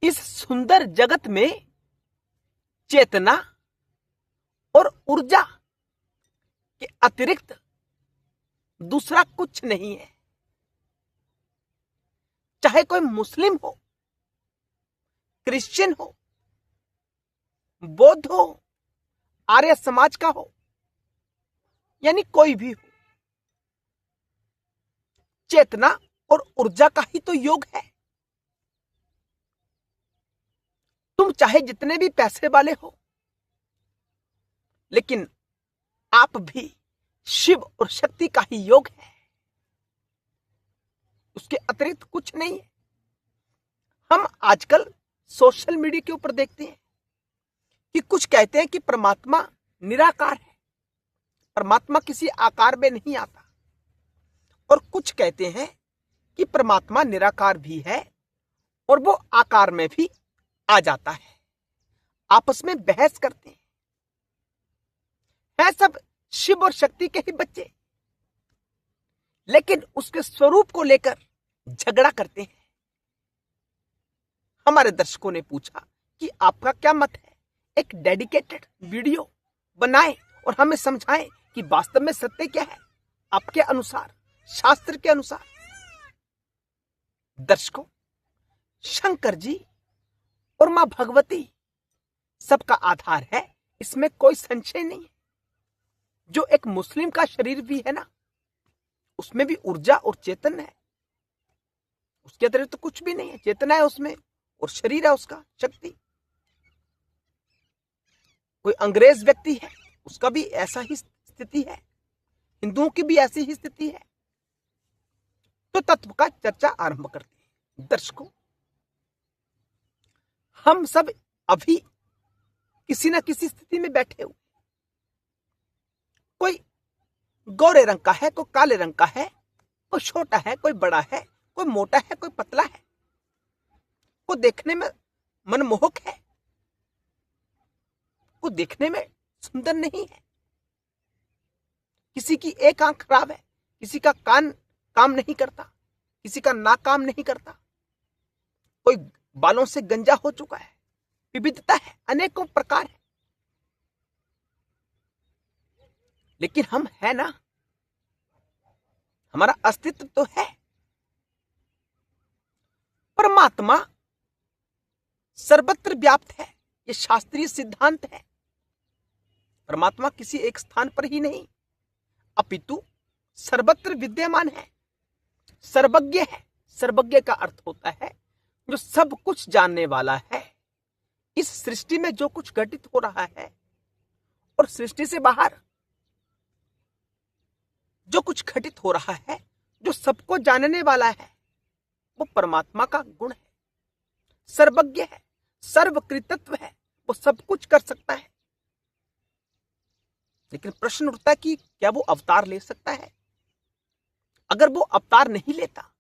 इस सुंदर जगत में चेतना और ऊर्जा के अतिरिक्त दूसरा कुछ नहीं है। चाहे कोई मुस्लिम हो, क्रिश्चियन हो, बौद्ध हो, आर्य समाज का हो, यानी कोई भी हो, चेतना और ऊर्जा का ही तो योग है। तुम चाहे जितने भी पैसे वाले हो, लेकिन आप भी शिव और शक्ति का ही योग है, उसके अतिरिक्त कुछ नहीं है। हम आजकल सोशल मीडिया के ऊपर देखते हैं कि कुछ कहते हैं कि परमात्मा निराकार है, परमात्मा किसी आकार में नहीं आता, और कुछ कहते हैं कि परमात्मा निराकार भी है और वो आकार में भी आ जाता है। आपस में बहस करते हैं सब शिव और शक्ति के ही बच्चे, लेकिन उसके स्वरूप को लेकर झगड़ा करते हैं। हमारे दर्शकों ने पूछा कि आपका क्या मत है, एक डेडिकेटेड वीडियो बनाएं और हमें समझाएं कि वास्तव में सत्य क्या है आपके अनुसार, शास्त्र के अनुसार। दर्शकों, शंकर जी और मां भगवती सबका आधार है, इसमें कोई संशय नहीं है। जो एक मुस्लिम का शरीर भी है ना, उसमें भी ऊर्जा और चेतन है, उसके अतिरिक्त तो कुछ भी नहीं है। चेतना है उसमें और शरीर है उसका, शक्ति। कोई अंग्रेज व्यक्ति है, उसका भी ऐसा ही स्थिति है, हिंदुओं की भी ऐसी ही स्थिति है। तो तत्व का चर्चा आरंभ करते हैं। दर्शकों, हम सब अभी किसी न किसी स्थिति में बैठे हुए, कोई गोरे रंग का है, कोई काले रंग का है, कोई छोटा है, कोई बड़ा है, कोई मोटा है, कोई पतला है, कोई देखने में मनमोहक है, कोई देखने में सुंदर नहीं है, किसी की एक आंख खराब है, किसी का कान काम नहीं करता, किसी का नाक काम नहीं करता, कोई बालों से गंजा हो चुका है। विविधता है, अनेकों प्रकार है, लेकिन हम है ना, हमारा अस्तित्व तो है। परमात्मा सर्वत्र व्याप्त है, यह शास्त्रीय सिद्धांत है। परमात्मा किसी एक स्थान पर ही नहीं, अपितु सर्वत्र विद्यमान है, सर्वज्ञ है। सर्वज्ञ का अर्थ होता है जो सब कुछ जानने वाला है। इस सृष्टि में जो कुछ घटित हो रहा है और सृष्टि से बाहर जो कुछ घटित हो रहा है, जो सबको जानने वाला है, वो परमात्मा का गुण है। सर्वज्ञ है, सर्वकृतत्व है, वो सब कुछ कर सकता है। लेकिन प्रश्न उठता है कि क्या वो अवतार ले सकता है? अगर वो अवतार नहीं लेता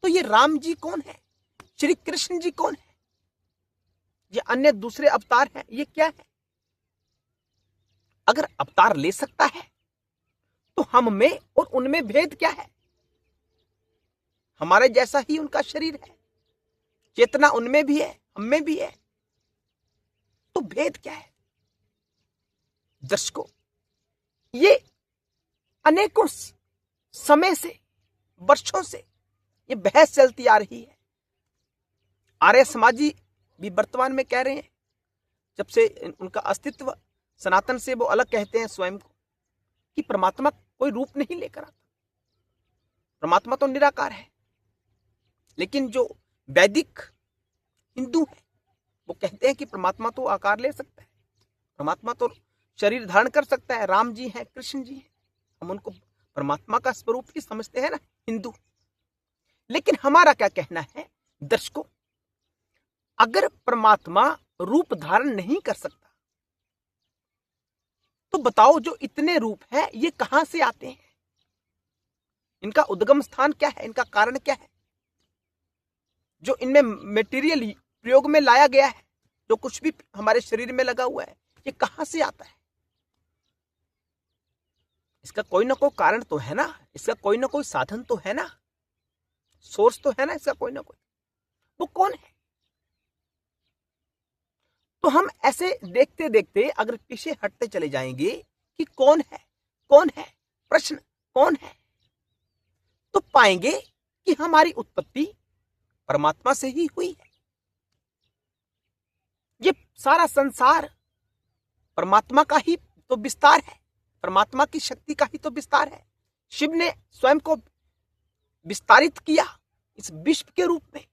तो ये राम जी कौन है, श्री कृष्ण जी कौन है, ये अन्य दूसरे अवतार हैं, ये क्या है? अगर अवतार ले सकता है तो हम में और उनमें भेद क्या है? हमारे जैसा ही उनका शरीर है, चेतना उनमें भी है, हम में भी है, तो भेद क्या है? दर्शकों, ये अनेकों समय से, वर्षों से ये बहस चलती आ रही है। आर्य समाजी भी वर्तमान में कह रहे हैं, जब से उनका अस्तित्व सनातन से वो अलग कहते हैं स्वयं को, कि परमात्मा कोई रूप नहीं लेकर आता, परमात्मा तो निराकार है। लेकिन जो वैदिक हिंदू है वो कहते हैं कि परमात्मा तो आकार ले सकता है, परमात्मा तो शरीर धारण कर सकता है। राम जी हैं, कृष्ण जी हैं, हम उनको परमात्मा का स्वरूप ही समझते हैं ना, हिंदू। लेकिन हमारा क्या कहना है दर्शकों, अगर परमात्मा रूप धारण नहीं कर सकता तो बताओ जो इतने रूप है ये कहां से आते हैं? इनका उद्गम स्थान क्या है, इनका कारण क्या है? जो इनमें मटेरियल प्रयोग में लाया गया है, जो कुछ भी हमारे शरीर में लगा हुआ है, ये कहां से आता है? इसका कोई ना कोई कारण तो है ना, इसका कोई ना कोई साधन तो है ना, सोर्स तो है ना इसका कोई ना कोई। वो कौन है? तो हम ऐसे देखते देखते अगर पीछे हटते चले जाएंगे कि कौन है, प्रश्न कौन है, तो पाएंगे कि हमारी उत्पत्ति परमात्मा से ही हुई है। ये सारा संसार परमात्मा का ही तो विस्तार है, परमात्मा की शक्ति का ही तो विस्तार है। शिव ने स्वयं को विस्तारित किया इस विश्व के रूप में।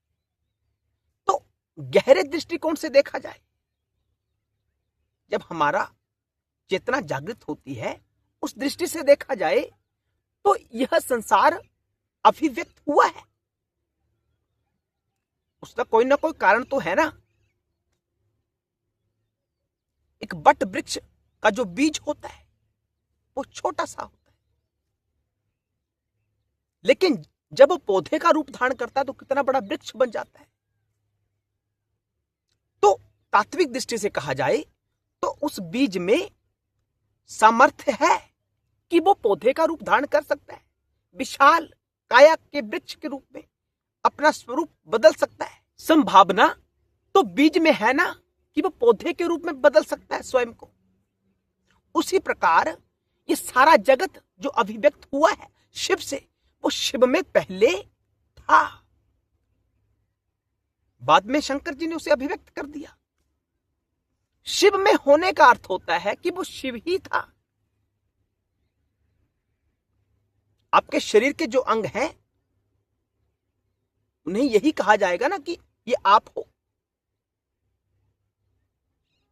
तो गहरे दृष्टिकोण से देखा जाए, जब हमारा चेतना जागृत होती है, उस दृष्टि से देखा जाए तो यह संसार अभिव्यक्त हुआ है। उसका कोई ना कोई कारण तो है ना। एक बट वृक्ष का जो बीज होता है वो छोटा सा होता है, लेकिन जब वो पौधे का रूप धारण करता है तो कितना बड़ा वृक्ष बन जाता है। तो तात्विक दृष्टि से कहा जाए तो उस बीज में सामर्थ्य है कि वो पौधे का रूप धारण कर सकता है, विशाल काया के वृक्ष के रूप में अपना स्वरूप बदल सकता है। संभावना तो बीज में है ना कि वो पौधे के रूप में बदल सकता है स्वयं को। उसी प्रकार ये सारा जगत जो अभिव्यक्त हुआ है शिव से, वो शिव में पहले था, बाद में शंकर जी ने उसे अभिव्यक्त कर दिया। शिव में होने का अर्थ होता है कि वो शिव ही था। आपके शरीर के जो अंग हैं उन्हें यही कहा जाएगा ना कि ये आप हो।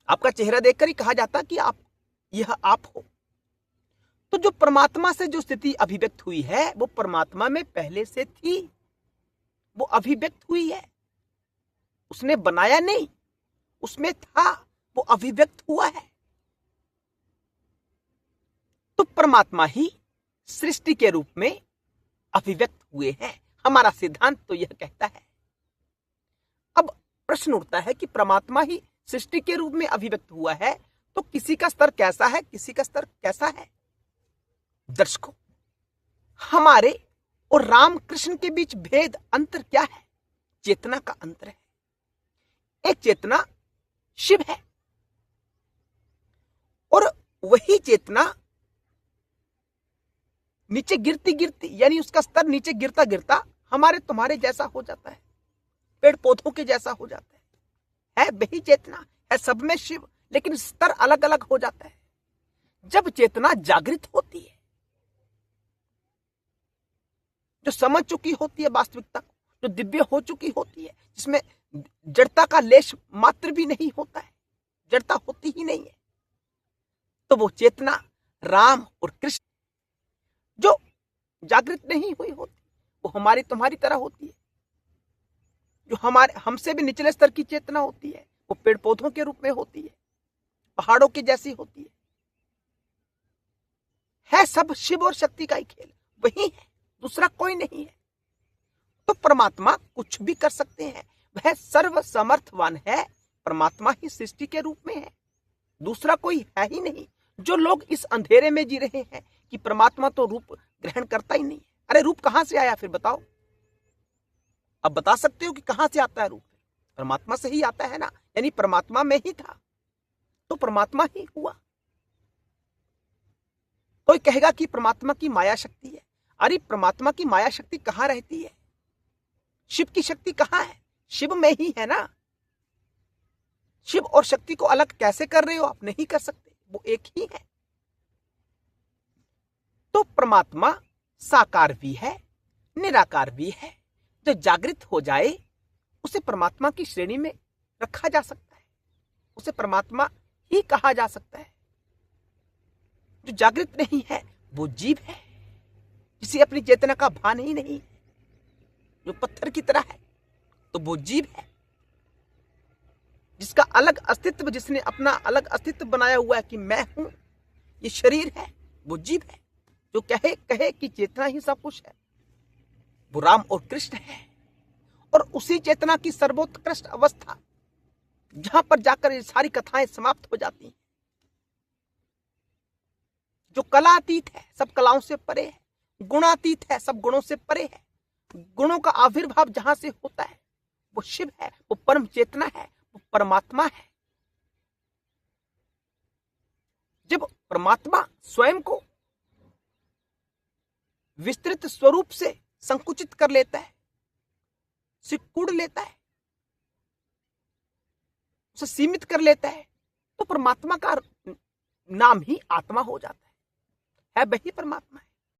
आपका चेहरा देखकर ही कहा जाता कि यह आप हो। तो जो परमात्मा से जो स्थिति अभिव्यक्त हुई है वो परमात्मा में पहले से थी, वो अभिव्यक्त हुई है। उसने बनाया नहीं, उसमें था, वो अभिव्यक्त हुआ है। तो परमात्मा ही सृष्टि के रूप में अभिव्यक्त हुए हैं। हमारा सिद्धांत तो यह कहता है। अब प्रश्न उठता है कि परमात्मा ही सृष्टि के रूप में अभिव्यक्त हुआ है तो किसी का स्तर कैसा है, किसी का स्तर कैसा है? दर्शकों, हमारे और राम कृष्ण के बीच भेद अंतर क्या है? चेतना का अंतर है। एक चेतना शिव है और वही चेतना नीचे गिरती गिरती, यानी उसका स्तर नीचे गिरता गिरता हमारे तुम्हारे जैसा हो जाता है, पेड़ पौधों के जैसा हो जाता है वही चेतना है, सब में शिव, लेकिन स्तर अलग अलग हो जाता है। जब चेतना जागृत होती है, जो समझ चुकी होती है वास्तविकता को, जो दिव्य हो चुकी होती है, जिसमें जड़ता का लेश मात्र भी नहीं होता है, जड़ता होती ही नहीं है, तो वो चेतना राम और कृष्ण जो जागृत नहीं हुई होती, वो हमारी तुम्हारी तरह होती है। जो हमसे भी निचले स्तर की चेतना होती है वो पेड़ पौधों के रूप में होती है, पहाड़ों की जैसी होती है सब शिव और शक्ति का ही खेल, वही है, दूसरा कोई नहीं है। तो परमात्मा कुछ भी कर सकते हैं, वह सर्व समर्थवान है। परमात्मा ही सृष्टि के रूप में है, दूसरा कोई है ही नहीं। जो लोग इस अंधेरे में जी रहे हैं कि परमात्मा तो रूप ग्रहण करता ही नहीं है, अरे रूप कहां से आया फिर बताओ? अब बता सकते हो कि कहां से आता है रूप? परमात्मा से ही आता है ना, यानी परमात्मा में ही था तो परमात्मा ही हुआ। कोई कहेगा कि परमात्मा की माया शक्ति है, अरे परमात्मा की माया शक्ति कहां रहती है? शिव की शक्ति कहां है? शिव में ही है ना। शिव और शक्ति को अलग कैसे कर रहे हो? आप नहीं कर सकते, वो एक ही है। तो परमात्मा साकार भी है, निराकार भी है। जो जागृत हो जाए उसे परमात्मा की श्रेणी में रखा जा सकता है, उसे परमात्मा ही कहा जा सकता है। जो जागृत नहीं है वो जीव है, जिसे अपनी चेतना का भान ही नहीं है, जो पत्थर की तरह है तो वो जीव है। जिसका अलग अस्तित्व, जिसने अपना अलग अस्तित्व बनाया हुआ है कि मैं हूं, ये शरीर है, वो जीव है। जो कहे कि चेतना ही सब कुछ है, वो राम और कृष्ण है। और उसी चेतना की सर्वोत्कृष्ट अवस्था जहां पर जाकर ये सारी कथाएं समाप्त हो जाती हैं, जो कलातीत है, सब कलाओं से परे है, गुणातीत है, सब गुणों से परे है, गुणों का आविर्भाव जहां से होता है वो शिव है, वो परम चेतना है, वो परमात्मा है। परमात्मा स्वयं को विस्तृत स्वरूप से संकुचित कर लेता है, सिकुड़ लेता है, उसे सीमित कर लेता है, तो परमात्मा का नाम ही आत्मा हो जाता है वही परमात्मा है।